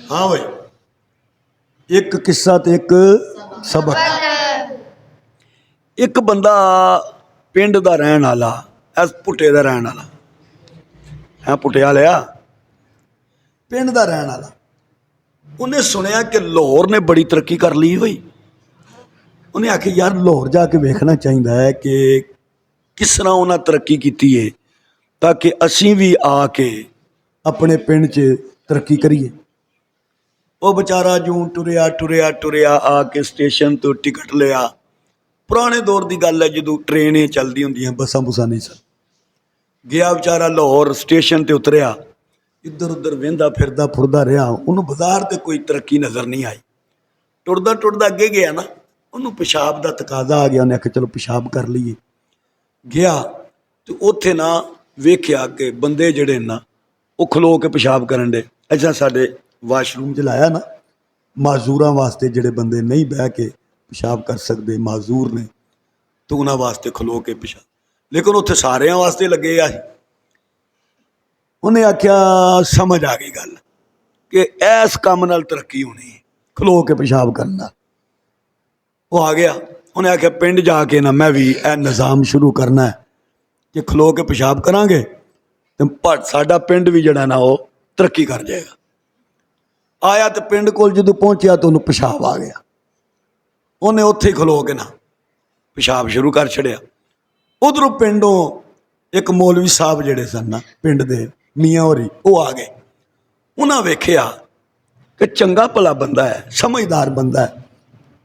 हाँ भाई, एक किस्सा तो एक सबक। एक बंदा पिंड दा रहन वाला, इस पुट्टे दा रहन वाला है, पुट्टिया लिया पिंड दा रहन वाला। उन्हें सुनिया कि लाहौर ने बड़ी तरक्की कर ली भाई। उन्हें आखिया यार लाहौर जाके वेखना चाहिए है कि किस तरह उन्हें तरक्की की है, ताकि असी भी आके अपने पिंड च तरक्की करिए। वो बेचारा जूं टुरिया टुरिया टुरिया आके स्टेशन तो टिकट लिया। पुराने दौर की गल है जो ट्रेन चलती होंगे, बसा बुसा नहीं सन। गया बेचारा लाहौर, स्टेशन ते उतरिया, इधर उधर वेंदा फिरदा फुरदा रहा। उन्होंने बाजार ते कोई तरक्की नज़र नहीं आई। टुरदा टुरदा अगे गया ना, उन्होंने पेशाब का तकाजा आ गया। उन्हें आख्या चलो पेशाब कर लीए। गया तो उत्थे ना वेख्या कि बंदे जड़े ना वो खलो के पेशाब करन दे। ऐसा साडे वाशरूम च लाया ना, माजूरां वास्ते जड़े बंदे नहीं बह के पेशाब कर सकते, माजूर ने, तो उन्होंने वास्ते खलो के पेशाब। लेकिन उत्थे सारे वास्ते लगे आ। उन्हें आख्या समझ आ गई गल कि इस काम नाल तरक्की होनी, खलो के पेशाब करना। वो आ गया, उन्हें आख्या पिंड जाके ना मैं भी यह निज़ाम शुरू करना है कि खलो के पेशाब करांगे तो साडा पिंड भी जड़ा ना वो तरक्की कर जाएगा। आया तो पिंड कोल जो पहुंचा तो उन्होंने पेशाब आ गया। उन्हें उत्थे खलो के ना पेशाब शुरू कर छड़िया। उधरों पिंडों एक मौलवी साहब जड़े सन ना पिंड दे, मियाँ होरी, वो आ गए। उन्हें वेख्या कि चंगा भला बंदा है, समझदार बंदा है,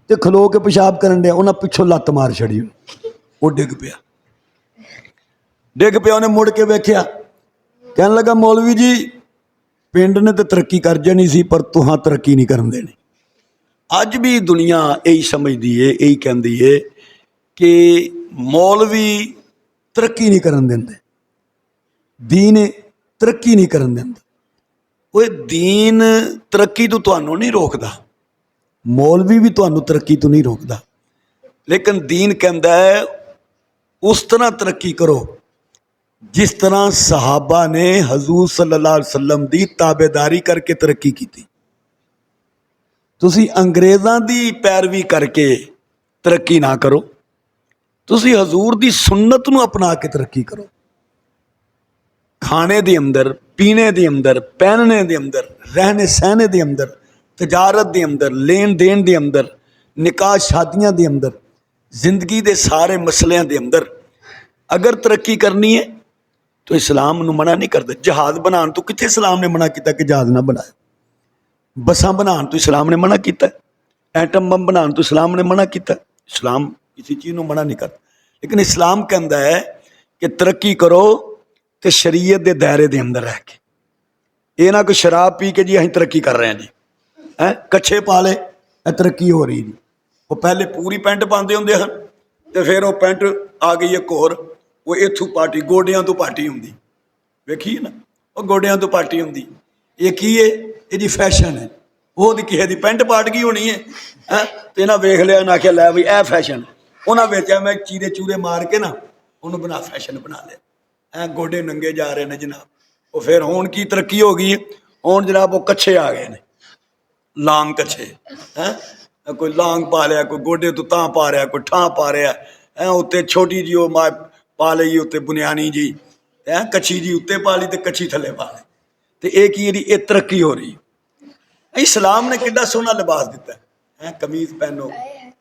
तो खलो के पेशाब करन दिया। उन्हें पिछों लत्त मार छड़ी, वो डिग पिया। डिग पिया, उन्हें मुड़ के वेख्या, कहने लगा मौलवी जी पिंड ने तो तरक्की कर जानी सी, पर तुहां तरक्की नहीं करन देनी। अज भी दुनिया यही समझती है, यही कहती है कि मौलवी तरक्की नहीं करन देंदे, दीन तरक्की नहीं करन देंदा। वो दीन तरक्की तो तुहानू नहीं रोकदा, मौलवी भी तुहानू तरक्की तो नहीं रोकदा, लेकिन दीन कहता है उस तरह तरक्की करो जिस तरह सहाबा ने हजूर सल्लल्लाहु अलैहि वसल्लम की ताबेदारी करके तरक्की की थी। तुसी अंग्रेज़ों की पैरवी करके तरक्की ना करो, तुसी हजूर की सुन्नत नूं अपना के तरक्की करो। खाने के अंदर, पीने के अंदर, पहनने के अंदर, रहने सहने के अंदर, तजारत के अंदर, लेन देन के अंदर, निकाह शादियां के अंदर, जिंदगी के सारे मसलियां के अंदर अगर तरक्की करनी है तो इस्लाम नूं मना नहीं करता। जहाज बनाने तो कितने इस्लाम ने मना किया कि जहाज ना बनाए। बसां बनाने तो इस्लाम ने मना किया। एटम बम बनाने तो इस्लाम ने मना किया। इस्लाम किसी चीज़ को मना नहीं करता, लेकिन इस्लाम कहता है कि तरक्की करो तो शरीयत के दायरे के अंदर रह के। ये ना कोई शराब पी के जी अं तरक्की कर रहे हैं जी, है कच्छे पा ले तरक्की हो रही जी। वो पहले पूरी पेंट पाते होंगे हैं, तो फिर वो पेंट आ गई एक होर, वो इथों पार्टी गोडियां तो पार्टी होंगी, वेखिए ना, वो गोडियां तो पार्टी होंगी। ये की है, ये फैशन है। वो किसी की पेंट पाट गई होनी है, तो इन्हें वेख लिया, उन्हें आख्या लै बई ए फैशन। उन्हें बेचा मैं चीरे चूरे मार के ना उन्होंने बना फैशन बना लिया, गोडे नंगे जा रहे हैं जनाब। वो फिर हुण की तरक्की हो गई, हुण जनाब वो कच्छे आ गए ने, लांग कच्छे, हैं कोई लांग पा लिया, कोई गोडे तो तां पा रहा, कोई ठां पा रहा है, उत्ते छोटी जी वो पा ली, उत्ते बुनियानी जी है, कच्छी जी उत्ते पा ली तो कच्छी थले पा ली। तो ये की ये तरक्की हो रही। इस्लाम ने कितना सोहना लिबास दिता है, कमीज पहनो,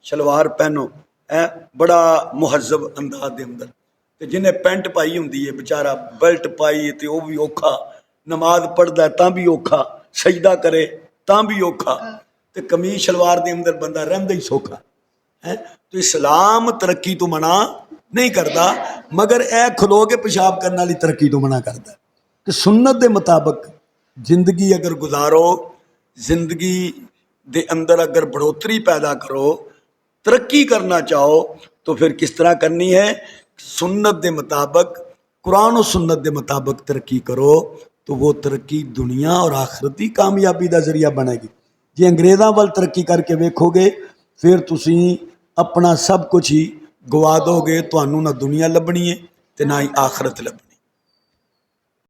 शलवार पहनो, है बड़ा मुहज्जब अंदाज के अंदर। तो जिन्हें पेंट पाई होंगी है बेचारा बेल्ट पाई तो वह भी औखा, नमाज पढ़ता तां भी औखा, सजदा करे तां भी औखा, तो कमीज शलवार के अंदर बंदा रहिंदा ही सौखा है। तो इस्लाम तरक्की तो मना नहीं करता, मगर यह खलो के पेशाब करने वाली तरक्की तो मना करता। कि सुन्नत के मुताबिक जिंदगी अगर गुजारो, जिंदगी दे अंदर अगर बढ़ोतरी पैदा करो, तरक्की करना चाहो तो फिर किस तरह करनी है, सुन्नत के मुताबिक, कुरान और सुन्नत के मुताबिक तरक्की करो, तो वो तरक्की दुनिया और आखिरत की कामयाबी का जरिया बनेगी। जे अंग्रेज़ों वाल तरक्की करके वेखोगे फिर तुसी अपना सब कुछ ही गवा दोगे, तुहानू ना दुनिया लभनी है तो ना ही आखिरत लभनी।